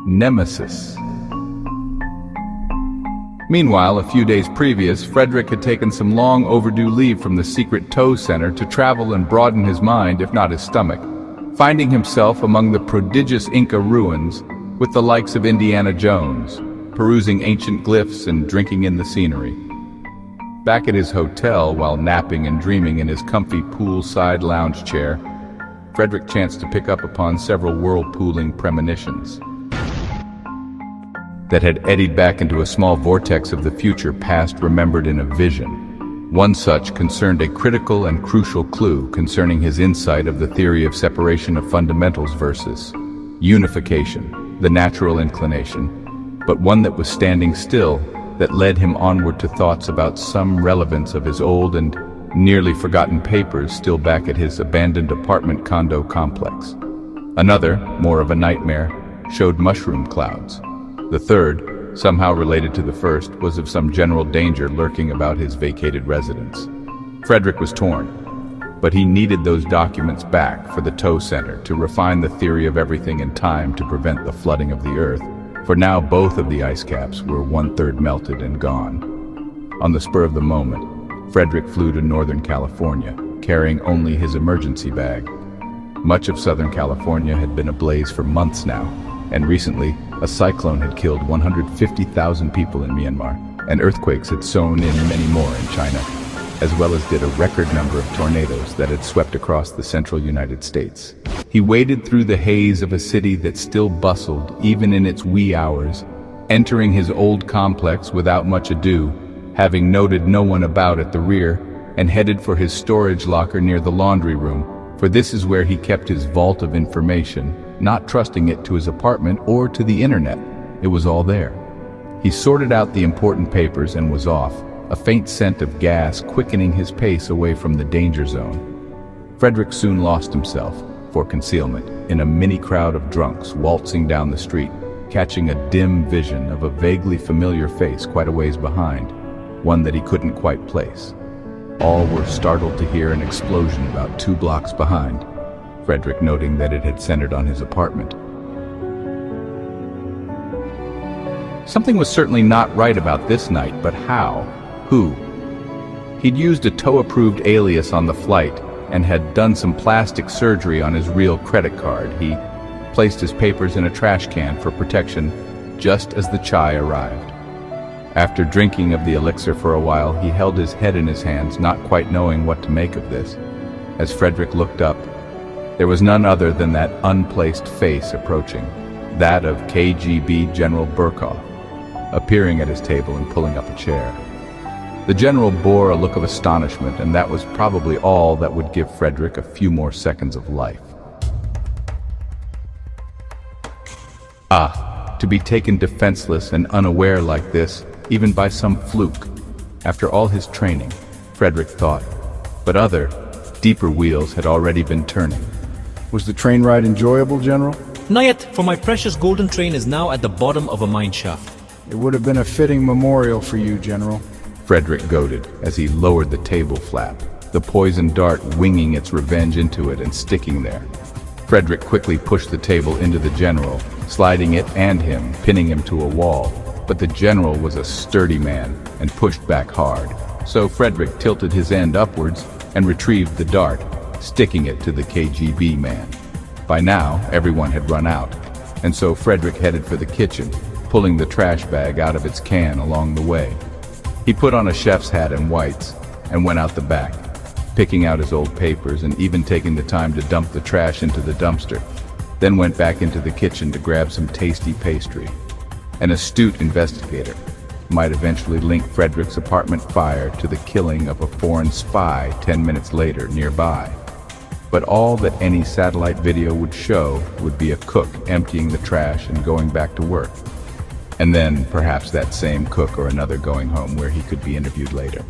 Nemesis. Meanwhile, a few days previous, Fredrick had taken some long overdue leave from the secret tow center to travel and broaden his mind, if not his stomach, finding himself among the prodigious Inca ruins with the likes of Indiana Jones, perusing ancient glyphs and drinking in the scenery. Back at his hotel, while napping and dreaming in his comfy poolside lounge chair, Fredrick chanced to pick up upon several whirlpooling premonitions that had eddied back into a small vortex of the future past remembered in a vision. One such concerned a critical and crucial clue concerning his insight of the theory of separation of fundamentals versus unification, the natural inclination, but one that was standing still, that led him onward to thoughts about some relevance of his old and nearly forgotten papers still back at his abandoned apartment condo complex. Another, more of a nightmare, showed mushroom clouds. The third, somehow related to the first, was of some general danger lurking about his vacated residence. Fredrick was torn, but he needed those documents back for the tow center to refine the theory of everything in time to prevent the flooding of the earth, for now both of the ice caps were 1/3 melted and gone. On the spur of the moment, Fredrick flew to Northern California, carrying only his emergency bag. Much of Southern California had been ablaze for months now, and recently, a cyclone had killed 150,000 people in Myanmar, and earthquakes had sown in many more in China, as well as did a record number of tornadoes that had swept across the central United States. He waded through the haze of a city that still bustled, even in its wee hours, entering his old complex without much ado, having noted no one about at the rear, and headed for his storage locker near the laundry room, for this is where he kept his vault of information, not trusting it to his apartment or to the internet. It was all there. He sorted out the important papers and was off, a faint scent of gas quickening his pace away from the danger zone. Fredrick soon lost himself, for concealment, in a mini crowd of drunks waltzing down the street, catching a dim vision of a vaguely familiar face quite a ways behind, one that he couldn't quite place. All were startled to hear an explosion about 2 blocks behind, Fredrick noting that it had centered on his apartment. Something was certainly not right about this night, but how? Who? He'd used a tow-approved alias on the flight and had done some plastic surgery on his real credit card. He placed his papers in a trash can for protection just as the chai arrived. After drinking of the elixir for a while, he held his head in his hands, not quite knowing what to make of this. As Fredrick looked up, there was none other than that unplaced face approaching, that of KGB General Burkov, appearing at his table and pulling up a chair. The general bore a look of astonishment, and that was probably all that would give Fredrick a few more seconds of life. To be taken defenseless and unaware like this, even by some fluke, after all his training, Fredrick thought. But other, deeper wheels had already been turning. Was the train ride enjoyable, General? Not yet, for my precious golden train is now at the bottom of a mine shaft. It would have been a fitting memorial for you, General. Fredrick goaded as he lowered the table flap, the poisoned dart winging its revenge into it and sticking there. Fredrick quickly pushed the table into the general, sliding it and him, pinning him to a wall. But the general was a sturdy man and pushed back hard. So Fredrick tilted his end upwards and retrieved the dart, sticking it to the KGB man. By now, everyone had run out, and so Fredrick headed for the kitchen, pulling the trash bag out of its can along the way. He put on a chef's hat and whites and went out the back, picking out his old papers and even taking the time to dump the trash into the dumpster, then went back into the kitchen to grab some tasty pastry. An astute investigator might eventually link Fredrick's apartment fire to the killing of a foreign spy 10 minutes later nearby. But all that any satellite video would show would be a cook emptying the trash and going back to work. And then perhaps that same cook or another going home where he could be interviewed later.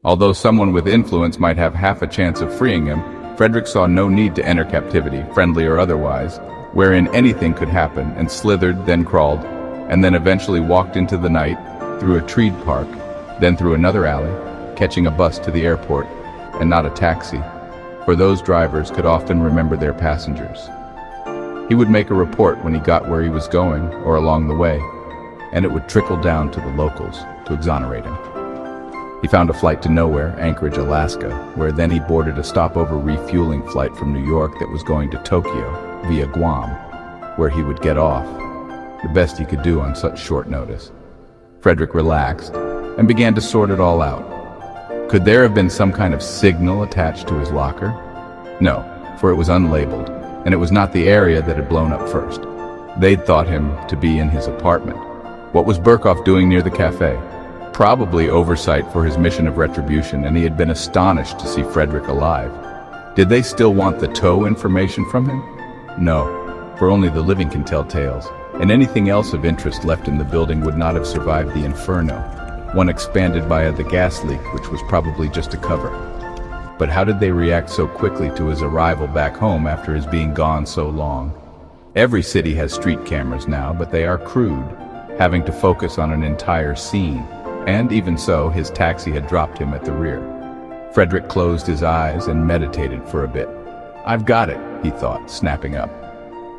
Although someone with influence might have half a chance of freeing him, Fredrick saw no need to enter captivity, friendly or otherwise, wherein anything could happen, and slithered, then crawled, and then eventually walked into the night, through a treed park, then through another alley, catching a bus to the airport, and not a taxi, for those drivers could often remember their passengers. He would make a report when he got where he was going or along the way, and it would trickle down to the locals to exonerate him. He found a flight to nowhere, Anchorage, Alaska, where then he boarded a stopover refueling flight from New York that was going to Tokyo via Guam, where he would get off, the best he could do on such short notice. Fredrick relaxed and began to sort it all out. Could there have been some kind of signal attached to his locker? No, for it was unlabeled, and it was not the area that had blown up first. They'd thought him to be in his apartment. What was Burkov doing near the cafe? Probably oversight for his mission of retribution, and he had been astonished to see Fredrick alive. Did they still want the tow information from him? No, for only the living can tell tales, and anything else of interest left in the building would not have survived the inferno, one expanded by the gas leak, which was probably just a cover. But how did they react so quickly to his arrival back home after his being gone so long? Every city has street cameras now, but they are crude, having to focus on an entire scene. And even so, his taxi had dropped him at the rear. Fredrick closed his eyes and meditated for a bit. "I've got it," he thought, snapping up.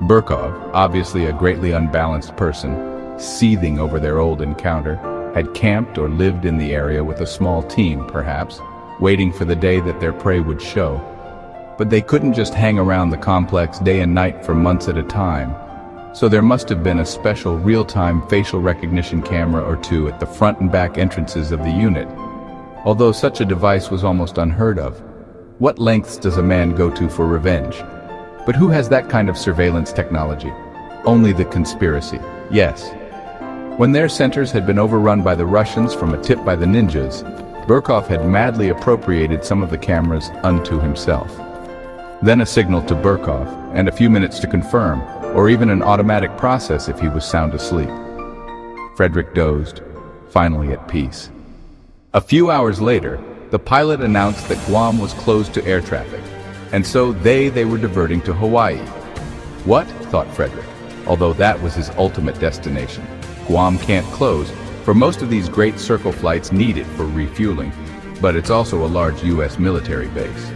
Burkov, obviously a greatly unbalanced person, seething over their old encounter, had camped or lived in the area with a small team, perhaps, waiting for the day that their prey would show. But they couldn't just hang around the complex day and night for months at a time. So there must have been a special real-time facial recognition camera or two at the front and back entrances of the unit. Although such a device was almost unheard of. What lengths does a man go to for revenge? But who has that kind of surveillance technology? Only the conspiracy, yes. When their centers had been overrun by the Russians from a tip by the ninjas, Burkov had madly appropriated some of the cameras unto himself. Then a signal to Burkov, and a few minutes to confirm, or even an automatic process if he was sound asleep. Fredrick dozed, finally at peace. A few hours later, the pilot announced that Guam was closed to air traffic, and so they were diverting to Hawaii. What? Thought Fredrick, although that was his ultimate destination. Guam can't close, for most of these great circle flights need it for refueling, but it's also a large U.S. military base.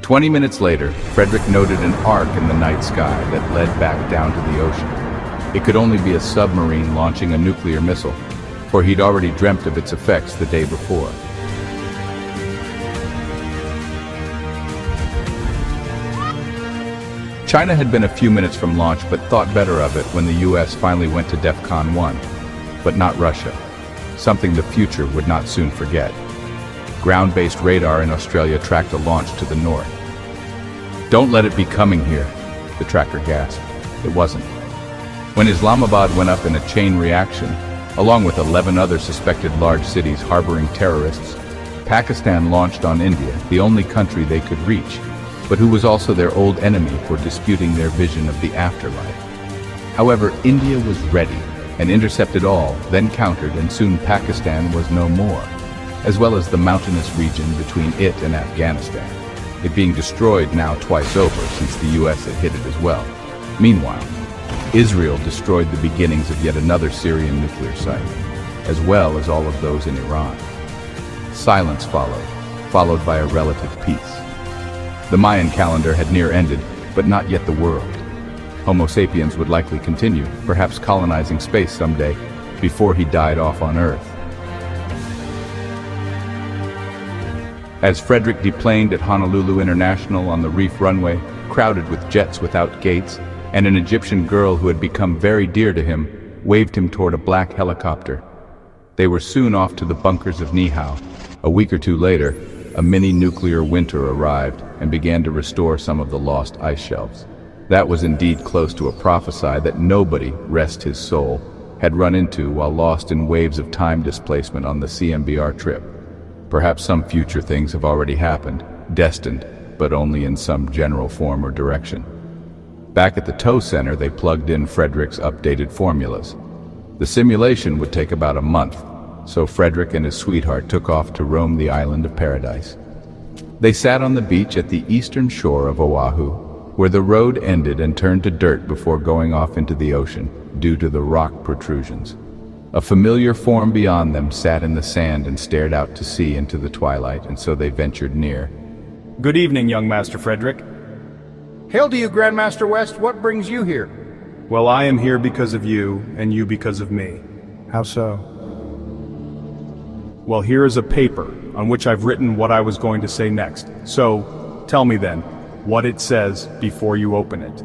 20 minutes later, Fredrick noted an arc in the night sky that led back down to the ocean. It could only be a submarine launching a nuclear missile, for he'd already dreamt of its effects the day before. China had been a few minutes from launch but thought better of it when the US finally went to DEFCON 1. But not Russia. Something the future would not soon forget. Ground-based radar in Australia tracked a launch to the north. "Don't let it be coming here," the tracker gasped. It wasn't. When Islamabad went up in a chain reaction, along with 11 other suspected large cities harboring terrorists, Pakistan launched on India, the only country they could reach, but who was also their old enemy for disputing their vision of the afterlife. However, India was ready and intercepted all, then countered, and soon Pakistan was no more, as well as the mountainous region between it and Afghanistan, it being destroyed now twice over since the US had hit it as well. Meanwhile, Israel destroyed the beginnings of yet another Syrian nuclear site, as well as all of those in Iran. Silence followed by a relative peace. The Mayan calendar had near ended, but not yet the world. Homo sapiens would likely continue, perhaps colonizing space someday, before he died off on Earth. As Fredrick deplaned at Honolulu International on the reef runway, crowded with jets without gates, and an Egyptian girl who had become very dear to him waved him toward a black helicopter. They were soon off to the bunkers of Niihau. A week or two later, a mini-nuclear winter arrived and began to restore some of the lost ice shelves. That was indeed close to a prophecy that nobody, rest his soul, had run into while lost in waves of time displacement on the CMBR trip. Perhaps some future things have already happened, destined, but only in some general form or direction. Back at the tow center, they plugged in Fredrick's updated formulas. The simulation would take about a month, so Fredrick and his sweetheart took off to roam the island of paradise. They sat on the beach at the eastern shore of Oahu, where the road ended and turned to dirt before going off into the ocean, due to the rock protrusions. A familiar form beyond them sat in the sand and stared out to sea into the twilight, and so they ventured near. Good evening, young Master Fredrick. Hail to you, Grandmaster West. What brings you here? Well, I am here because of you, and you because of me. How so? Well, here is a paper on which I've written what I was going to say next. So, tell me then, what it says before you open it.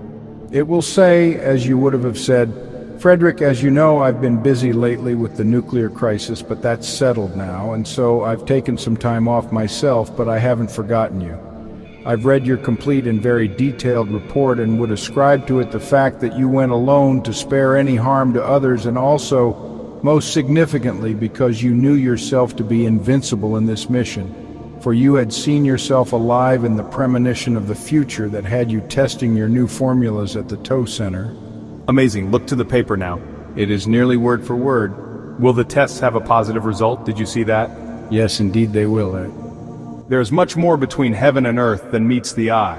It will say, as you would have said, Fredrick, as you know, I've been busy lately with the nuclear crisis, but that's settled now, and so I've taken some time off myself, but I haven't forgotten you. I've read your complete and very detailed report and would ascribe to it the fact that you went alone to spare any harm to others, and also, most significantly, because you knew yourself to be invincible in this mission, for you had seen yourself alive in the premonition of the future that had you testing your new formulas at the tow center. Amazing. Look to the paper now. It is nearly word for word. Will the tests have a positive result? Did you see that? Yes, indeed they will, Ed. There is much more between heaven and earth than meets the eye.